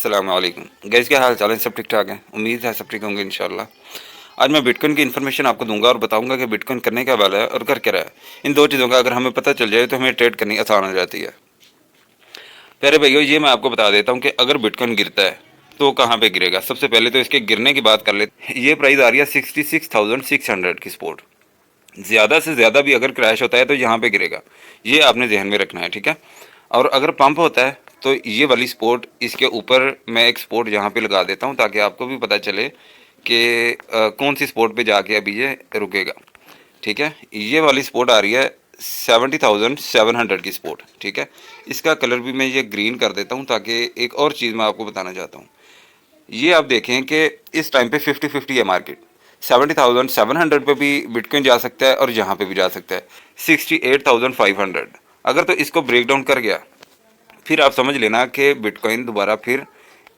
अस्सलाम वालेकुम गाइस, क्या हाल चाल है? सब ठीक ठाक है। उम्मीद है सब ठीक होंगे इंशाल्लाह। आज मैं बिटकॉइन की इन्फॉर्मेशन आपको दूंगा और बताऊंगा कि बिटकॉइन करने क्या वाला है और कर क्या रहा है। इन दो चीज़ों का अगर हमें पता चल जाए तो हमें ट्रेड करनी आसान हो जाती है। प्यारे भाइयों, ये मैं आपको बता देता हूँ कि अगर बिटकॉइन गिरता है तो कहाँ पे गिरेगा। सबसे पहले तो इसके गिरने की बात कर लेते। ये प्राइस आ रही है 66,600 की स्पॉट। ज़्यादा से ज़्यादा भी अगर क्रैश होता है तो यहाँ पे गिरेगा, ये आपने जहन में रखना है, ठीक है। और अगर पंप होता है तो ये वाली स्पोर्ट, इसके ऊपर मैं एक स्पोर्ट यहाँ पे लगा देता हूँ ताकि आपको भी पता चले कि कौन सी स्पोर्ट पे जाके अभी ये रुकेगा, ठीक है। ये वाली स्पोर्ट आ रही है 70,700 की स्पोर्ट, ठीक है। इसका कलर भी मैं ये ग्रीन कर देता हूँ ताकि एक और चीज़ मैं आपको बताना चाहता हूँ। ये आप देखें कि इस टाइम पे 50-50 है मार्केट। 70,700 पे भी बिटकॉइन जा सकता है और यहाँ पे भी जा सकता है 68,500। अगर तो इसको ब्रेक डाउन कर गया फिर आप समझ लेना कि बिटकॉइन दोबारा फिर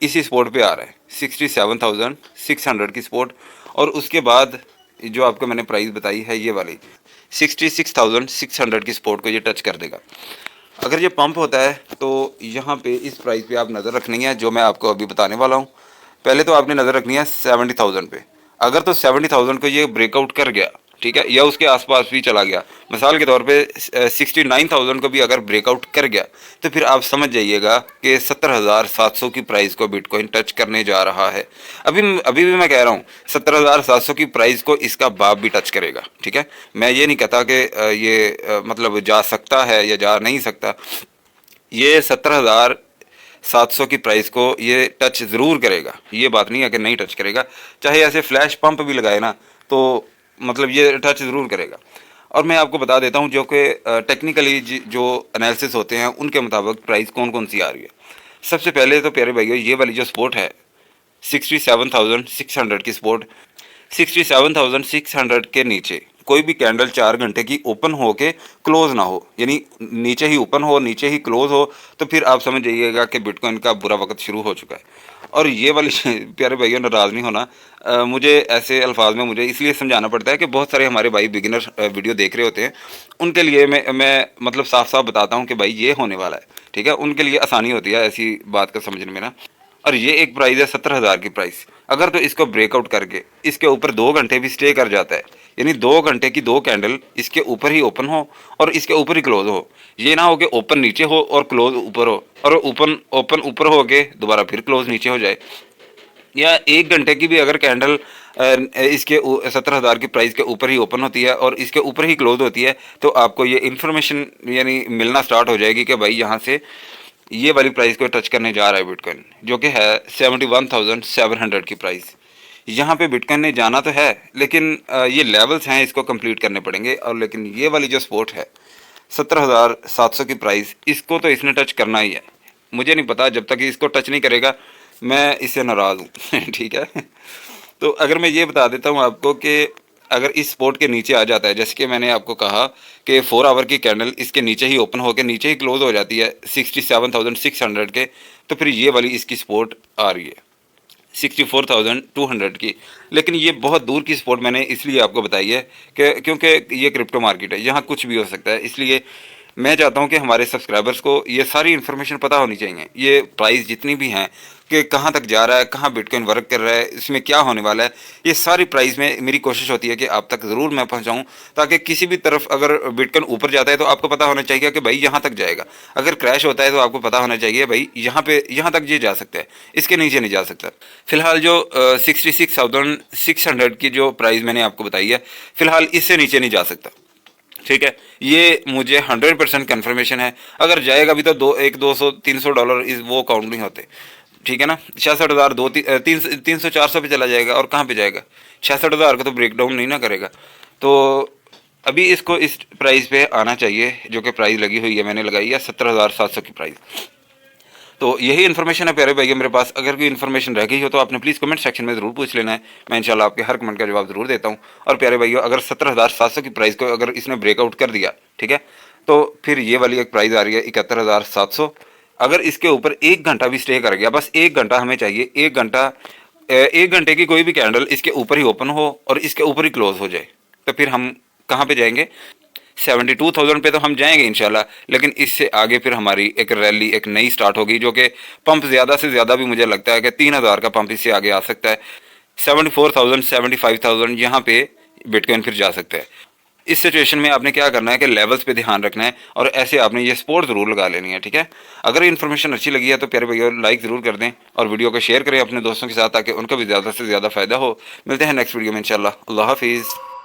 इसी स्पॉट पे आ रहा है 67,600 की स्पॉट। और उसके बाद जो आपको मैंने प्राइस बताई है ये वाली 66,600 की स्पॉट को ये टच कर देगा। अगर ये पंप होता है तो यहाँ पे इस प्राइस पे आप नज़र रखनी है जो मैं आपको अभी बताने वाला हूँ। पहले तो आपने नज़र रखनी है 70,000 पे। अगर तो 70,000 को ये ब्रेकआउट कर गया, ठीक है, या उसके आसपास भी चला गया, मिसाल के तौर पे 69,000 को भी अगर ब्रेकआउट कर गया तो फिर आप समझ जाइएगा कि 70,700 की प्राइस को बिटकॉइन टच करने जा रहा है। अभी अभी भी मैं कह रहा हूँ 70,700 की प्राइस को इसका बाप भी टच करेगा, ठीक है। मैं ये नहीं कहता कि ये मतलब जा सकता है या जा नहीं सकता। ये 70,700 की प्राइस को ये टच ज़रूर करेगा, ये बात नहीं है कि नहीं टच करेगा। चाहे ऐसे फ्लैश पंप भी लगाए ना तो मतलब ये टच ज़रूर करेगा। और मैं आपको बता देता हूँ जो कि टेक्निकली जो एनालिसिस होते हैं उनके मुताबिक प्राइस कौन कौन सी आ रही है। सबसे पहले तो प्यारे भाइयों, ये वाली जो स्पोर्ट है 67,600 की स्पोर्ट, 67,600 के नीचे कोई भी कैंडल 4 घंटे की ओपन हो के क्लोज ना हो, यानी नीचे ही ओपन हो नीचे ही क्लोज हो, तो फिर आप समझ जाइएगा कि बिटकॉइन का बुरा वक्त शुरू हो चुका है। और ये वाली प्यारे भाइयों, नाराज़ नहीं होना, मुझे ऐसे अल्फाज में मुझे इसलिए समझाना पड़ता है कि बहुत सारे हमारे भाई बिगिनर वीडियो देख रहे होते हैं। उनके लिए मैं मतलब साफ साफ बताता हूँ कि भाई ये होने वाला है, ठीक है। उनके लिए आसानी होती है ऐसी बात का समझने में ना। और ये एक प्राइस है 70,000 की प्राइस। अगर तो इसको ब्रेकआउट करके इसके ऊपर 2 घंटे भी स्टे कर जाता है, यानी 2 घंटे की 2 कैंडल इसके ऊपर ही ओपन हो और इसके ऊपर ही क्लोज हो, ये ना हो कि ओपन नीचे हो और क्लोज ऊपर हो, और ओपन ओपन ऊपर हो के दोबारा फिर क्लोज नीचे हो जाए। या 1 घंटे की भी अगर कैंडल इसके 70,000 की प्राइस के ऊपर ही ओपन होती है और इसके ऊपर ही क्लोज होती है, तो आपको ये इन्फॉर्मेशन यानी मिलना स्टार्ट हो जाएगी कि भाई यहाँ से ये वाली प्राइस को टच करने जा रहा है बिटकॉइन, जो कि है 71,700 की प्राइस। यहाँ पे बिटकॉइन ने जाना तो है लेकिन ये लेवल्स हैं, इसको कंप्लीट करने पड़ेंगे। और लेकिन ये वाली जो स्पोर्ट है 70,700 की प्राइस, इसको तो इसने टच करना ही है। मुझे नहीं पता, जब तक इसको टच नहीं करेगा मैं इससे नाराज़ हूँ ठीक है। तो अगर मैं ये बता देता हूँ आपको कि अगर इस स्पॉट के नीचे आ जाता है, जैसे कि मैंने आपको कहा कि 4 आवर की कैंडल इसके नीचे ही ओपन होकर नीचे ही क्लोज हो जाती है 67,600 के, तो फिर ये वाली इसकी स्पॉट आ रही है 64,200 की। लेकिन ये बहुत दूर की स्पॉट मैंने इसलिए आपको बताई है कि क्योंकि ये क्रिप्टो मार्केट है, यहाँ कुछ भी हो सकता है। इसलिए मैं चाहता हूँ कि हमारे सब्सक्राइबर्स को ये सारी इन्फॉर्मेशन पता होनी चाहिए, ये प्राइस जितनी भी हैं कि कहाँ तक जा रहा है, कहाँ बिटकॉइन वर्क कर रहा है, इसमें क्या होने वाला है, ये सारी प्राइस में मेरी कोशिश होती है कि आप तक ज़रूर मैं पहुँचाऊँ, ताकि किसी भी तरफ अगर बिटकॉइन ऊपर जाता है तो आपको पता होना चाहिए कि भाई यहाँ तक जाएगा। अगर क्रैश होता है तो आपको पता होना चाहिए भाई यहाँ तक ये जा सकता है, इसके नीचे नहीं जा सकता। फिलहाल जो 66,600 की जो प्राइस मैंने आपको बताई है, फिलहाल इससे नीचे नहीं जा सकता, ठीक है। ये मुझे 100% कन्फर्मेशन है। अगर जाएगा भी तो 200-300 डॉलर इस वो काउंट नहीं होते, ठीक है ना। 66,000 300-400 पे चला जाएगा और कहाँ पे जाएगा, 66,000 को तो ब्रेक डाउन नहीं ना करेगा। तो अभी इसको इस प्राइस पे आना चाहिए जो कि प्राइस लगी हुई है, मैंने लगाई है 70,700 की प्राइस। तो यही इन्फॉर्मेशन है प्यारे भाई मेरे पास। अगर कोई इन्फॉर्मेशन रह गई हो तो आपने प्लीज़ कमेंट सेक्शन में ज़रूर पूछ लेना है, मैं इंशाल्लाह आपके हर कमेंट का जवाब ज़रूर देता हूँ। और प्यारे भाइयों, अगर 70,700 की प्राइस को अगर इसने ब्रेकआउट कर दिया, ठीक है, तो फिर ये वाली एक प्राइस आ रही है 71,700। अगर इसके ऊपर 1 घंटा भी स्टे कर गया, बस 1 घंटा हमें चाहिए, 1 घंटे की कोई भी कैंडल इसके ऊपर ही ओपन हो और इसके ऊपर ही क्लोज हो जाए, तो फिर हम कहाँ पे जाएंगे 72,000 पे तो हम जाएंगे इंशाल्लाह, लेकिन इससे आगे फिर हमारी एक रैली एक नई स्टार्ट होगी, जो कि पंप ज़्यादा से ज़्यादा भी मुझे लगता है कि 3,000 का पंप इससे आगे आ सकता है। 74,000 75,000 यहाँ पे बिटकॉइन फिर जा सकता है। इस सिचुएशन में आपने क्या करना है कि लेवल्स पे ध्यान रखना है, और ऐसे आपने ये सपोर्ट ज़रूर लगा लेनी है, ठीक है। अगर ये इन्फॉर्मेशन अच्छी लगी है तो प्यारे भैया लाइक ज़रूर कर दें और वीडियो को शेयर करें अपने दोस्तों के साथ, ताकि उनका भी ज़्यादा से ज़्यादा फ़ायदा हो। मिलते हैं नेक्स्ट वीडियो में इंशाल्लाह। अल्लाह हाफिज़।